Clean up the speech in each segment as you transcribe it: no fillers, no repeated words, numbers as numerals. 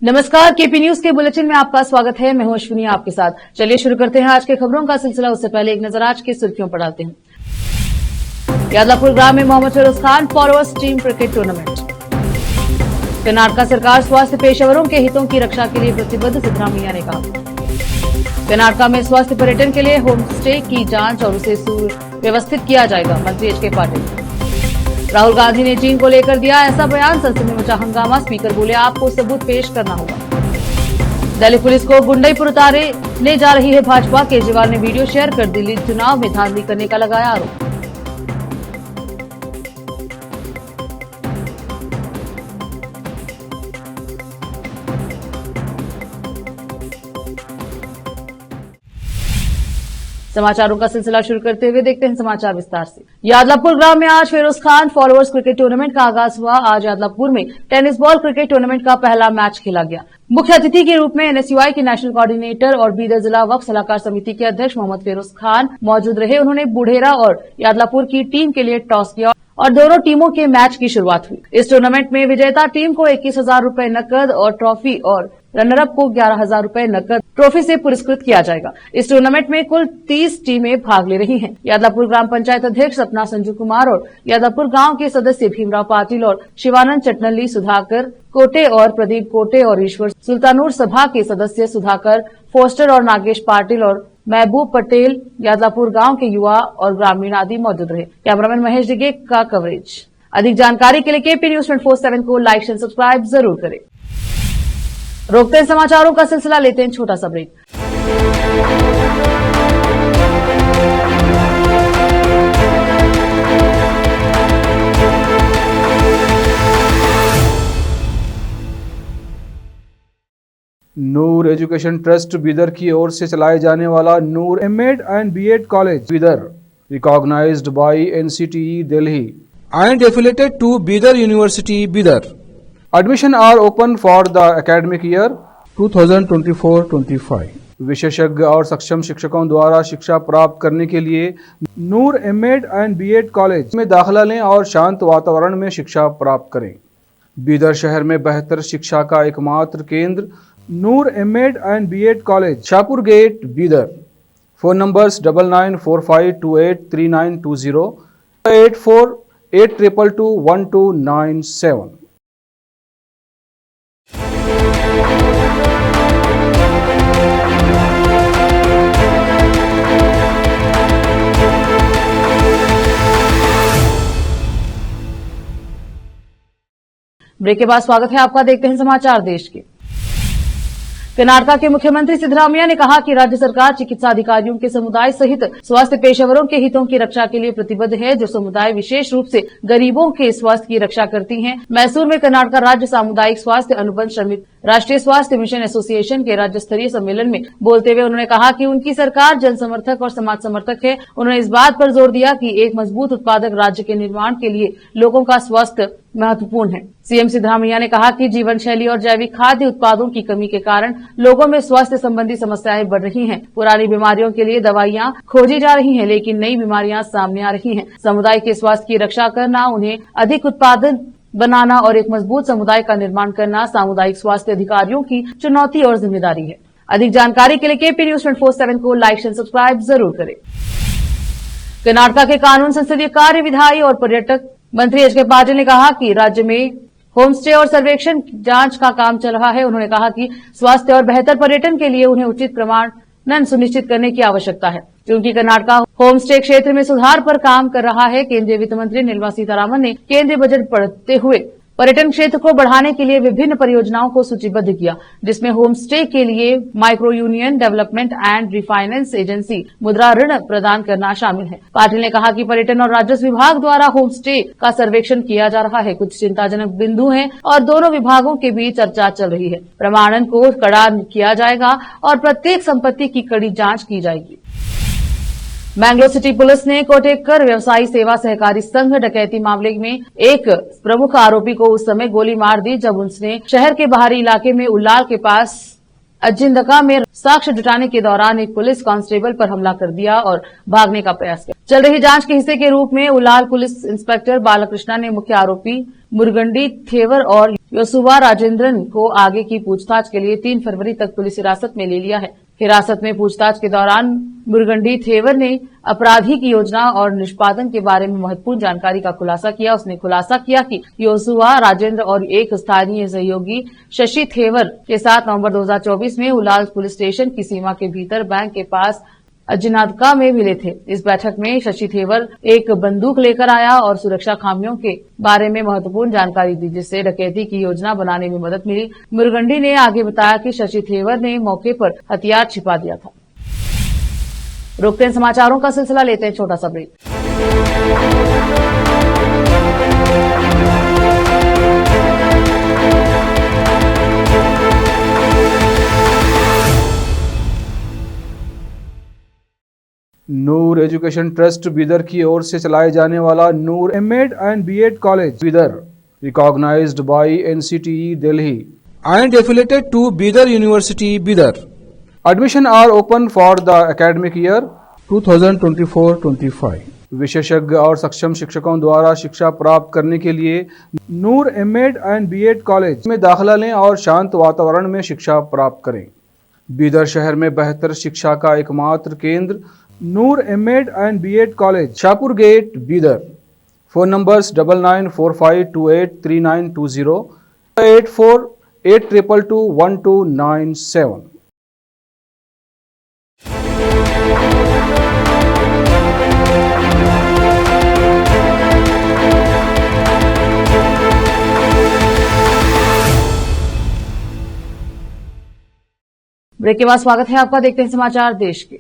नमस्कार, KP news के bulletin में आपका स्वागत है। मैं हूं अश्विनी आपके साथ। चलिए शुरू करते हैं आज के खबरों का सिलसिला। उससे पहले एक नजर आज की सुर्खियों पर डालते हैं। यादलापुर ग्राम में Mohammed Firoz Khan forwards team cricket tournament. Karnataka सरकार स्वास्थ्य पेशेवरों के हितों की रक्षा के लिए प्रतिबद्ध, सिद्धरामैया ने कहा। कर्नाटक में स्वास्थ्य पर्यटन के लिए होम स्टे की जांच और उसे सुव्यवस्थित किया जाएगा, मंत्री एच के पाटिल। राहुल गांधी ने चीन को लेकर दिया ऐसा बयान, संसद में मचा हंगामा। स्पीकर बोले आपको सबूत पेश करना होगा। दिल्ली पुलिस को गुंडई पर उतारने जा रही है भाजपा। केजरीवाल ने वीडियो शेयर कर दिल्ली चुनाव में धांधली करने का लगाया आरोप। समाचारों का सिलसिला शुरू करते हुए देखते हैं समाचार विस्तार से। यादलापुर ग्राम में आज Firoz Khan forwards cricket tournament का आगाज हुआ। आज यादलापुर में टेनिस बॉल क्रिकेट टूर्नामेंट का पहला मैच खेला गया। मुख्य अतिथि के रूप में एनएसयूआई के नेशनल कोऑर्डिनेटर और बीदर जिला वक्फ सलाहकार समिति के अध्यक्ष मोहम्मद फिरोज खान मौजूद रहे। उन्होंने बुढ़ेरा और यादलापुर की टीम के लिए टॉस किया और दोनों टीमों के मैच की शुरुआत हुई। इस टूर्नामेंट में विजेता टीम को 21,000 रूपये नकद और ट्रॉफी और रनरअप को 11,000 रूपये नकद ट्रॉफी से पुरस्कृत किया जाएगा। इस टूर्नामेंट में कुल 30 टीमें भाग ले रही हैं। यादलापुर ग्राम पंचायत अध्यक्ष सपना संजू कुमार और यादलापुर गांव के सदस्य भीमराव पाटिल और शिवानंद चटनल्ली, सुधाकर कोटे और प्रदीप कोटे और ईश्वर सुल्तानूर सभा के सदस्य सुधाकर फोस्टर और नागेश पाटिल और महबूब पटेल, यादलापुर गांव के युवा और ग्रामीण आदि मौजूद रहे। कैमरामैन महेश दिगे का कवरेज। अधिक जानकारी के लिए केपी न्यूज 24/7 को लाइक एंड सब्सक्राइब जरूर करें। रोकते हैं समाचारों का सिलसिला, लेते हैं छोटा सा break. Noor education trust Bidar की ओर से चलाए जाने वाला Noor MEd and BEd college Bidar, recognised by NCTE Delhi and affiliated to Bidar University, Bidar. Admission are open for the academic year 2024-25. विशेषज्ञ और सक्षम शिक्षकों द्वारा शिक्षा प्राप्त करने के लिए नूर एमएड एंड बीएड कॉलेज में दाखिला लें और शांत वातावरण में शिक्षा प्राप्त करें। बीदर शहर में बेहतर शिक्षा का एकमात्र केंद्र Noor MEd and BEd college, Shahpur gate, Bidar. Phone numbers 9945283920, 8482221297। Break के बाद स्वागत है आपका। देखते हैं समाचार देश के। कर्नाटक के मुख्यमंत्री सिद्धरामैया ने कहा कि राज्य सरकार चिकित्सा अधिकारियों के समुदाय सहित स्वास्थ्य पेशेवरों के हितों की रक्षा के लिए प्रतिबद्ध है, जो समुदाय विशेष रूप से गरीबों के स्वास्थ्य की रक्षा करती हैं। मैसूर में कर्नाटक राज्य सामुदायिक स्वास्थ्य अनुबंध श्रमिक राष्ट्रीय स्वास्थ्य मिशन एसोसिएशन के राज्य स्तरीय सम्मेलन में बोलते हुए उन्होंने कहा कि उनकी सरकार जन समर्थक और समाज समर्थक है। उन्होंने इस बात पर जोर दिया कि एक मजबूत उत्पादक राज्य के निर्माण के लिए लोगों का स्वास्थ्य महत्वपूर्ण है। सीएम सिद्धरामैया ने कहा कि जीवन शैली और जैविक खाद्य उत्पादों की कमी के कारण लोगों में स्वास्थ्य संबंधी समस्याएं बढ़ रही हैं। पुरानी बीमारियों के लिए दवाइयां खोजी जा रही हैं, लेकिन नई बीमारियां सामने आ रही हैं। समुदाय के स्वास्थ्य की रक्षा करना, उन्हें अधिक उत्पादन बनाना और एक मजबूत समुदाय का निर्माण करना सामुदायिक स्वास्थ्य अधिकारियों की चुनौती और जिम्मेदारी है। अधिक जानकारी के लिए केपी न्यूज 24/7 को लाइक एंड सब्सक्राइब जरूर करें। कर्नाटक के कानून, संसदीय कार्य, विधायी और पर्यटक मंत्री एच के पाटिल ने कहा कि राज्य में होम स्टे और सर्वेक्षण जांच का काम चल रहा है। उन्होंने कहा कि स्वास्थ्य और बेहतर पर्यटन के लिए उन्हें उचित प्रमाणन सुनिश्चित करने की आवश्यकता है, क्योंकि कर्नाटक होम स्टे क्षेत्र में सुधार पर काम कर रहा है। केंद्रीय वित्त मंत्री निर्मला सीतारामन ने केंद्रीय बजट पढ़ते हुए पर्यटन क्षेत्र को बढ़ाने के लिए विभिन्न परियोजनाओं को सूचीबद्ध किया, जिसमें होम स्टे के लिए micro union development and refinance agency मुद्रा ऋण प्रदान करना शामिल है। पाटिल ने कहा कि पर्यटन और राजस्व विभाग द्वारा होम स्टे का सर्वेक्षण किया जा रहा है। कुछ चिंताजनक बिंदु हैं और दोनों विभागों के बीच चर्चा चल रही है। प्रमाणन को कड़ा किया जाएगा और प्रत्येक संपत्ति की कड़ी जांच की जाएगी। मैंगलोर सिटी पुलिस ने कोटेकर व्यवसायी सेवा सहकारी संघ डकैती मामले में एक प्रमुख आरोपी को उस समय गोली मार दी जब उसने शहर के बाहरी इलाके में उल्लाल के पास अजिंदका में साक्ष्य जुटाने के दौरान एक पुलिस कांस्टेबल पर हमला कर दिया और भागने का प्रयास किया। चल रही जांच के हिस्से के रूप में उल्लाल पुलिस इंस्पेक्टर बालकृष्णा ने मुख्य आरोपी मुरगंडी थेवर और योसुवा राजेंद्रन को आगे की पूछताछ के लिए 3 फरवरी तक पुलिस हिरासत में ले लिया है। हिरासत में पूछताछ के दौरान मुरगंडी थेवर ने अपराधी की योजना और निष्पादन के बारे में महत्वपूर्ण जानकारी का खुलासा किया। उसने खुलासा किया कि योसुवा राजेंद्र और एक स्थानीय सहयोगी शशि थेवर के साथ नवंबर 2024 में उलाल पुलिस स्टेशन की सीमा के भीतर बैंक के पास अजनादका में मिले थे। इस बैठक में शशि थेवर एक बंदूक लेकर आया और सुरक्षा खामियों के बारे में महत्वपूर्ण जानकारी दी, जिससे डकैती की योजना बनाने में मदद मिली। मुरगंडी ने आगे बताया कि शशि थेवर ने मौके पर हथियार छिपा दिया था। रोकते हैं समाचारों का सिलसिला, लेते हैं छोटा सा break. Noor education trust Bidar की ओर से चलाए जाने वाला Noor MEd and BEd college Bidar recognised by NCTE Delhi and affiliated to Bidar University, Bidar, admission are open for the academic year 2024-25. विशेषज्ञ और सक्षम शिक्षकों द्वारा शिक्षा प्राप्त करने के लिए नूर एमएड एंड बीएड कॉलेज में दाखिला लें और शांत वातावरण में शिक्षा प्राप्त करें। बीदर शहर में बेहतर शिक्षा का एकमात्र केंद्र Noor MEd and BEd college, Shahpur gate, Bidar. Phone numbers 9945283920, 8482221297। Break के बाद स्वागत है आपका, देखते हैं समाचार देश के।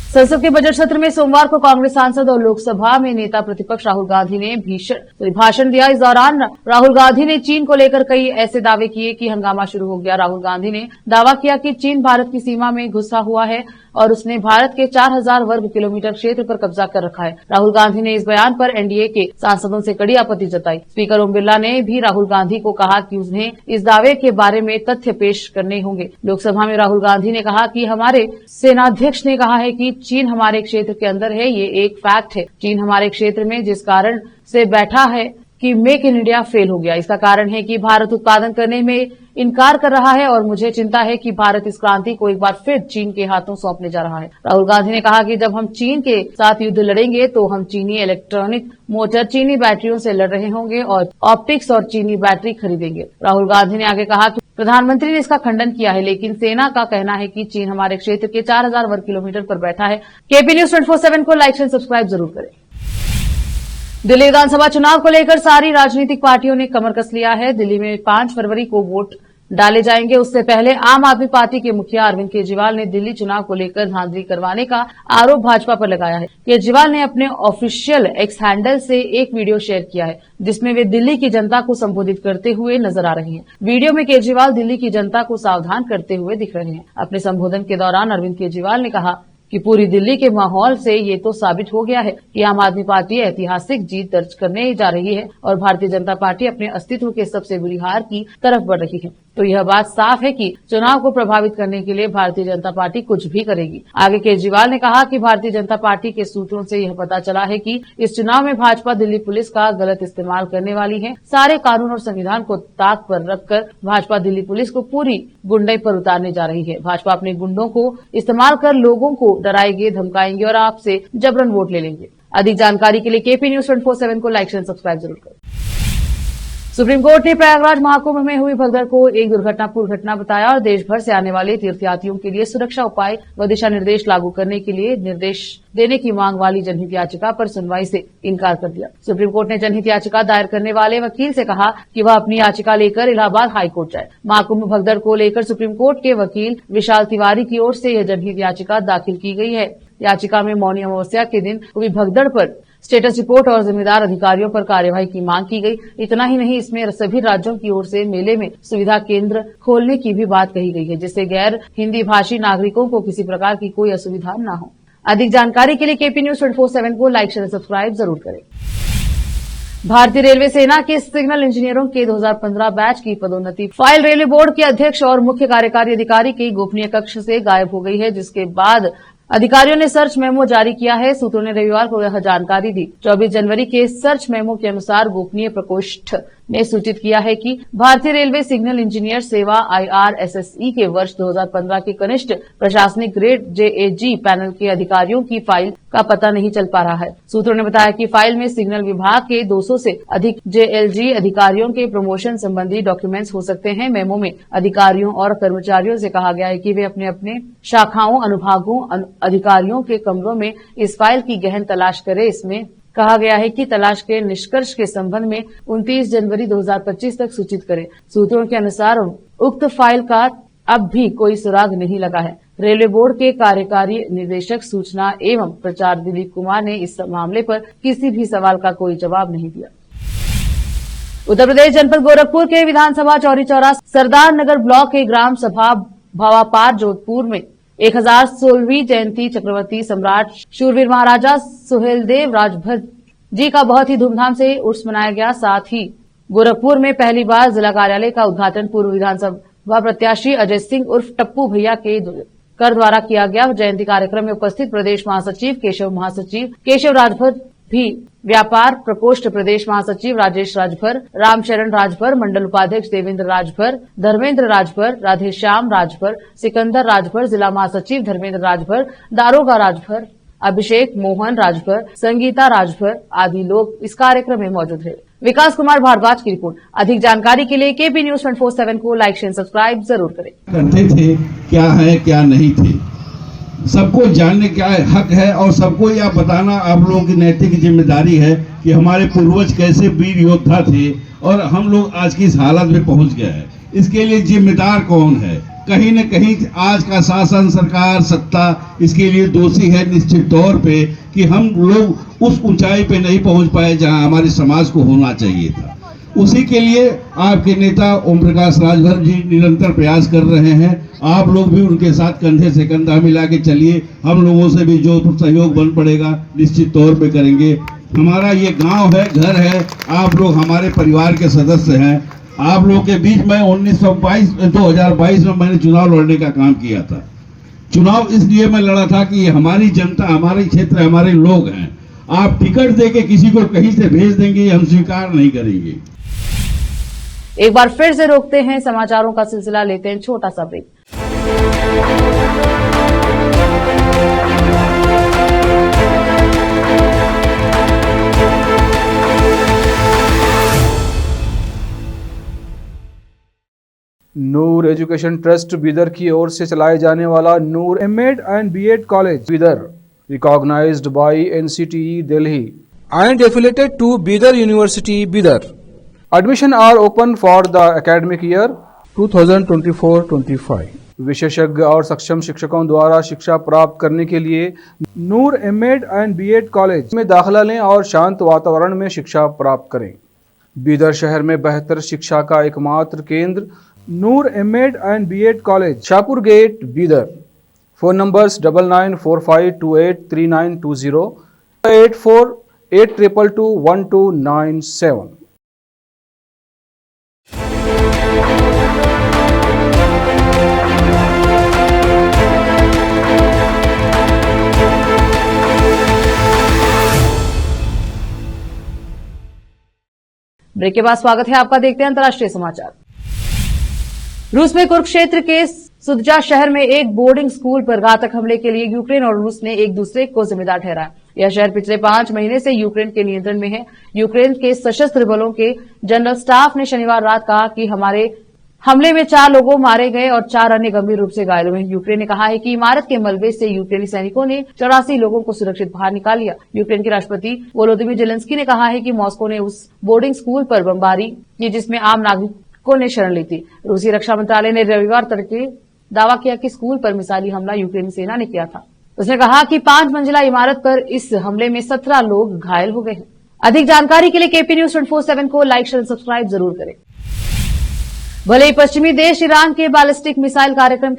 संसद के बजट सत्र में सोमवार को कांग्रेस सांसद और लोकसभा में नेता प्रतिपक्ष राहुल गांधी ने भीषण भाषण दिया। इस दौरान राहुल गांधी ने चीन को लेकर कई ऐसे दावे किए कि हंगामा शुरू हो गया। राहुल गांधी ने दावा किया कि चीन भारत की सीमा में घुसा हुआ है और उसने भारत के 4000 वर्ग किलोमीटर क्षेत्र पर कब्जा कर रखा है। राहुल गांधी ने इस बयान पर एनडीए के सांसदों से कड़ी आपत्ति जताई। स्पीकर ओम बिरला ने भी राहुल गांधी को कहा कि उन्हें इस दावे के बारे में तथ्य पेश करने होंगे। लोकसभा में राहुल गांधी ने कहा कि हमारे सेनाध्यक्ष ने कहा है कि चीन हमारे क्षेत्र के अंदर है, ये एक फैक्ट है। चीन हमारे क्षेत्र में जिस कारण से बैठा है कि मेक इन इंडिया फेल हो गया, इसका कारण है कि भारत उत्पादन करने में इनकार कर रहा है और मुझे चिंता है कि भारत इस क्रांति को एक बार फिर चीन के हाथों सौंपने जा रहा है। राहुल गांधी ने कहा कि जब हम चीन के साथ युद्ध लड़ेंगे तो हम चीनी इलेक्ट्रॉनिक मोटर, चीनी बैटरियों से लड़ रहे होंगे और ऑप्टिक्स और चीनी बैटरी खरीदेंगे। राहुल गांधी ने आगे कहा कि प्रधानमंत्री ने इसका खंडन किया है, लेकिन सेना का कहना है कि चीन हमारे क्षेत्र के 4000 वर्ग किलोमीटर पर बैठा है। केपी न्यूज 24/7 को लाइक एंड सब्सक्राइब जरूर करें। दिल्ली विधानसभा चुनाव को लेकर सारी राजनीतिक पार्टियों ने कमर कस लिया है। दिल्ली में 5 फरवरी को वोट डाले जाएंगे। उससे पहले आम आदमी पार्टी के मुखिया अरविंद केजरीवाल ने दिल्ली चुनाव को लेकर धांधली करवाने का आरोप भाजपा पर लगाया है। केजरीवाल ने अपने ऑफिशियल एक्स हैंडल से एक वीडियो शेयर किया है, जिसमें वे दिल्ली की जनता को संबोधित करते हुए नजर आ रहे हैं। वीडियो में केजरीवाल दिल्ली की जनता को सावधान करते हुए दिख रहे हैं। अपने संबोधन के दौरान अरविंद केजरीवाल ने कहा कि पूरी दिल्ली के माहौल से ये तो साबित हो गया है कि आम आदमी पार्टी ऐतिहासिक जीत दर्ज करने जा रही है और भारतीय जनता पार्टी अपने अस्तित्व के सबसे बुरी हार की तरफ बढ़ रही है। तो यह बात साफ है कि चुनाव को प्रभावित करने के लिए भारतीय जनता पार्टी कुछ भी करेगी। आगे केजरीवाल ने कहा कि भारतीय जनता पार्टी के सूत्रों से यह पता चला है कि इस चुनाव में भाजपा दिल्ली पुलिस का गलत इस्तेमाल करने वाली है। सारे कानून और संविधान को ताक पर रखकर भाजपा दिल्ली पुलिस को पूरी गुंडई पर उतारने जा रही है। भाजपा अपने गुंडों को इस्तेमाल कर लोगों को डराएंगे, धमकाएंगे और आपसे जबरन वोट ले लेंगे। अधिक जानकारी के लिए केपी न्यूज 24/7 को लाइक एंड सब्सक्राइब जरूर करें। सुप्रीम कोर्ट ने प्रयागराज महाकुंभ में हुई भगदड़ को एक दुर्घटनापूर्ण घटना बताया और देश भर से आने वाले तीर्थयात्रियों के लिए सुरक्षा उपाय व दिशा निर्देश लागू करने के लिए निर्देश देने की मांग वाली जनहित याचिका पर सुनवाई से इनकार कर दिया। सुप्रीम कोर्ट ने जनहित याचिका दायर करने वाले वकील से कहा कि वह अपनी याचिका लेकर इलाहाबाद हाईकोर्ट जाए। महाकुंभ भगदड़ को लेकर सुप्रीम कोर्ट के वकील विशाल तिवारी की ओर से यह जनहित याचिका दाखिल की गई है। याचिका में मौनी अमावस्या के दिन हुई भगदड़ पर स्टेटस रिपोर्ट और जिम्मेदार अधिकारियों पर कार्यवाही की मांग की गई। इतना ही नहीं, इसमें सभी राज्यों की ओर से मेले में सुविधा केंद्र खोलने की भी बात कही गई है, जिससे गैर हिंदी भाषी नागरिकों को किसी प्रकार की कोई असुविधा न हो। अधिक जानकारी के लिए केपी न्यूज 24/7 को लाइक शेयर सब्सक्राइब जरूर करें। भारतीय रेलवे सेना के सिग्नल इंजीनियरों के 2015 बैच की पदोन्नति फाइल रेलवे बोर्ड के अध्यक्ष और मुख्य कार्यकारी अधिकारी की गोपनीय कक्ष से गायब हो गई है, जिसके बाद अधिकारियों ने सर्च मेमो जारी किया है। सूत्रों ने रविवार को यह जानकारी दी। 24 जनवरी के सर्च मेमो के अनुसार गोपनीय प्रकोष्ठ ने सूचित किया है कि भारतीय रेलवे सिग्नल इंजीनियर सेवा IRSSE के वर्ष 2015 के कनिष्ठ प्रशासनिक ग्रेड JAG पैनल के अधिकारियों की फाइल का पता नहीं चल पा रहा है। सूत्रों ने बताया कि फाइल में सिग्नल विभाग के 200 से अधिक JLG अधिकारियों के प्रमोशन संबंधी डॉक्यूमेंट्स हो सकते हैं। मेमो में अधिकारियों और कर्मचारियों से कहा गया है कि वे अपने अपने शाखाओं, अनुभागों, अधिकारियों के कमरों में इस फाइल की गहन तलाश करें। इसमें कहा गया है कि तलाश के निष्कर्ष के संबंध में 29 जनवरी 2025 तक सूचित करें। सूत्रों के अनुसार उक्त फाइल का अब भी कोई सुराग नहीं लगा है। रेलवे बोर्ड के कार्यकारी निदेशक सूचना एवं प्रचार दिलीप कुमार ने इस मामले पर किसी भी सवाल का कोई जवाब नहीं दिया। उत्तर प्रदेश जनपद गोरखपुर के विधानसभा चौरी चौरा सरदार नगर ब्लॉक के ग्राम सभा भावापार जोधपुर में 1016वीं जयंती चक्रवर्ती सम्राट शूरवीर महाराजा सुहेलदेव राजभर जी का बहुत ही धूमधाम से उर्स मनाया गया। साथ ही गोरखपुर में पहली बार जिला कार्यालय का उद्घाटन पूर्व विधानसभा प्रत्याशी अजय सिंह उर्फ टप्पू भैया के कर द्वारा किया गया। जयंती कार्यक्रम में उपस्थित प्रदेश महासचिव केशव राजभर भी व्यापार प्रकोष्ठ प्रदेश महासचिव राजेश राजभर, रामचरण राजभर, मंडल उपाध्यक्ष देवेंद्र राजभर, धर्मेंद्र राजभर, राधेश्याम राजभर, सिकंदर राजभर, जिला महासचिव धर्मेंद्र राजभर, दारोगा राजभर, अभिषेक मोहन राजभर, संगीता राजभर आदि लोग इस कार्यक्रम में मौजूद रहे। विकास कुमार भारद्वाज की रिपोर्ट। अधिक जानकारी के लिए KP News 24/7 को लाइक शेयर सब्सक्राइब जरूर करें। करते थे क्या है क्या नहीं थे, सबको जानने का हक है और सबको यह बताना आप लोगों की नैतिक जिम्मेदारी है कि हमारे पूर्वज कैसे वीर योद्धा थे और हम लोग आज की इस हालत में पहुंच गए हैं। इसके लिए जिम्मेदार कौन है? कहीं न कहीं आज का शासन, सरकार, सत्ता इसके लिए दोषी है निश्चित तौर पे कि हम लोग उस ऊंचाई पे नहीं पहुंच पाए जहां हमारे समाज को होना चाहिए था। उसी के लिए आपके नेता ओम प्रकाश राजभर जी निरंतर प्रयास कर रहे हैं। आप लोग भी उनके साथ कंधे से कंधा मिला के चलिए। हम लोगों से भी जो सहयोग बन पड़ेगा निश्चित तौर पे करेंगे। हमारा ये गांव है, घर है, आप लोग हमारे परिवार के सदस्य हैं। आप लोग के बीच में 2022 में मैंने चुनाव लड़ने का काम किया था। चुनाव इसलिए मैं लड़ा था कि हमारी जनता, हमारे क्षेत्र, हमारे लोग हैं। आप टिकट देके किसी को कहीं से भेज देंगे, हम स्वीकार नहीं करेंगे। एक बार फिर से रोकते हैं समाचारों का सिलसिला, लेते हैं छोटा सा break. Noor education trust Bidar की ओर से चलाए जाने वाला Noor MEd and BEd college Bidar recognised by NCTE Delhi and affiliated to Bidar University, Bidar, admission are open for the academic year 2024-25. विशेषज्ञ और सक्षम शिक्षकों द्वारा शिक्षा प्राप्त करने के लिए नूर एमएड एंड बीएड कॉलेज में दाखिला लें और शांत वातावरण में शिक्षा प्राप्त करें। बीदर शहर में बेहतर शिक्षा का एकमात्र केंद्र Noor MEd and BEd college, Shahpur gate, Bidar. Phone numbers 9945283920, 8482221297। Break के बाद स्वागत है आपका। देखते हैं अंतर्राष्ट्रीय समाचार। रूस में कुरुक्षेत्र के सुदजा शहर में एक बोर्डिंग स्कूल पर घातक हमले के लिए यूक्रेन और रूस ने एक दूसरे को जिम्मेदार ठहराया। यह शहर पिछले 5 महीने से यूक्रेन के नियंत्रण में है। यूक्रेन के सशस्त्र बलों के जनरल स्टाफ ने शनिवार रात कहा कि हमारे हमले में 4 लोग मारे गए और 4 अन्य गंभीर रूप से घायल हुए। यूक्रेन ने कहा है कि इमारत के मलबे से यूक्रेनी सैनिकों ने 84 लोगों को सुरक्षित बाहर निकाल लिया। यूक्रेन के राष्ट्रपति वोलोदिमीर जेलेंस्की ने कहा है कि मॉस्को ने उस बोर्डिंग स्कूल पर बमबारी की जिसमें आम नागरिकों ने शरण ली थी। रूसी रक्षा मंत्रालय ने रविवार तड़के दावा किया कि स्कूल पर मिसाइली हमला यूक्रेनी सेना ने किया था। उसने कहा कि 5 मंजिला इमारत पर इस हमले में 17 लोग घायल हो गए हैं। अधिक जानकारी के लिए KP News 24/7 को लाइक शेयर सब्सक्राइब जरूर करें। भले ही पश्चिमी देश ईरान के बैलिस्टिक मिसाइल कार्यक्रम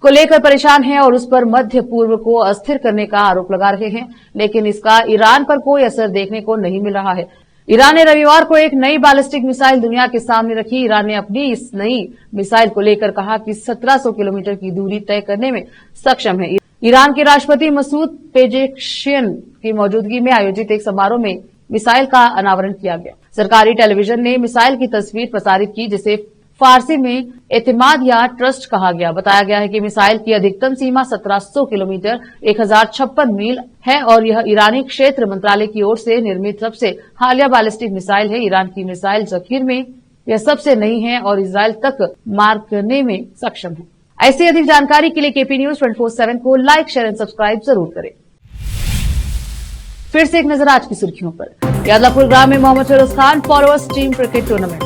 को लेकर परेशान हैं और उस पर मध्य पूर्व को अस्थिर करने का आरोप लगा रहे हैं, लेकिन इसका ईरान पर कोई असर देखने को नहीं मिल रहा है। ईरान ने रविवार को एक नई बैलिस्टिक मिसाइल दुनिया के सामने रखी। ईरान ने अपनी इस नई मिसाइल को लेकर कहा कि 1700 किलोमीटर की दूरी तय करने में सक्षम है। ईरान के राष्ट्रपति मसूद पेजेश्कियान की मौजूदगी में आयोजित एक समारोह में मिसाइल का अनावरण किया गया। सरकारी टेलीविजन ने मिसाइल की तस्वीर प्रसारित की, जिसे फारसी में एतमाद या ट्रस्ट कहा गया। बताया गया है कि मिसाइल की अधिकतम सीमा 1700 किलोमीटर 1056 मील है और यह ईरानी क्षेत्र मंत्रालय की ओर से निर्मित सबसे हालिया बैलिस्टिक मिसाइल है। ईरान की मिसाइल जखीर में यह सबसे नई है और इजराइल तक मार करने में सक्षम है। ऐसी अधिक जानकारी के लिए केपी न्यूज 24/7 को लाइक, शेयर एंड सब्सक्राइब जरूर करें। फिर से एक नजर आज की सुर्खियों पर। यादलापुर ग्राम में Mohammed Firoz Khan followers team cricket tournament.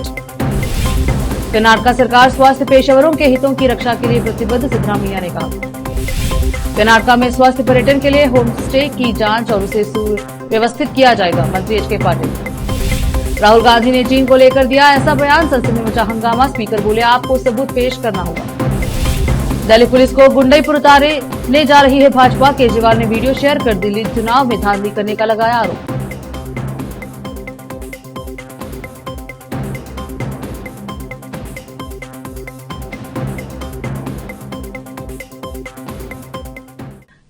Karnataka सरकार स्वास्थ्य पेशेवरों के हितों की रक्षा के लिए प्रतिबद्ध, सिद्धरामैया ने कहा। कर्नाटक में स्वास्थ्य पर्यटन के लिए होम स्टे की जांच और उसे सुव्यवस्थित किया जाएगा, मंत्री एच.के. पाटिल। राहुल गांधी ने चीन को लेकर दिया ऐसा बयान, संसद में मचा हंगामा। स्पीकर बोले आपको सबूत पेश करना होगा। दिल्ली पुलिस को गुंडईपुर उतारने जा रही है भाजपा। केजरीवाल ने वीडियो शेयर कर दिल्ली चुनाव में धांधली करने का लगाया आरोप।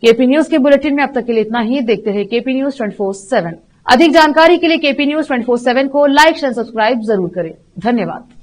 केपी न्यूज के बुलेटिन में अब तक के लिए इतना ही। देखते हैं केपी न्यूज 24/7। अधिक जानकारी के लिए केपी न्यूज 24/7 को लाइक, शेयर, सब्सक्राइब जरूर करें। धन्यवाद।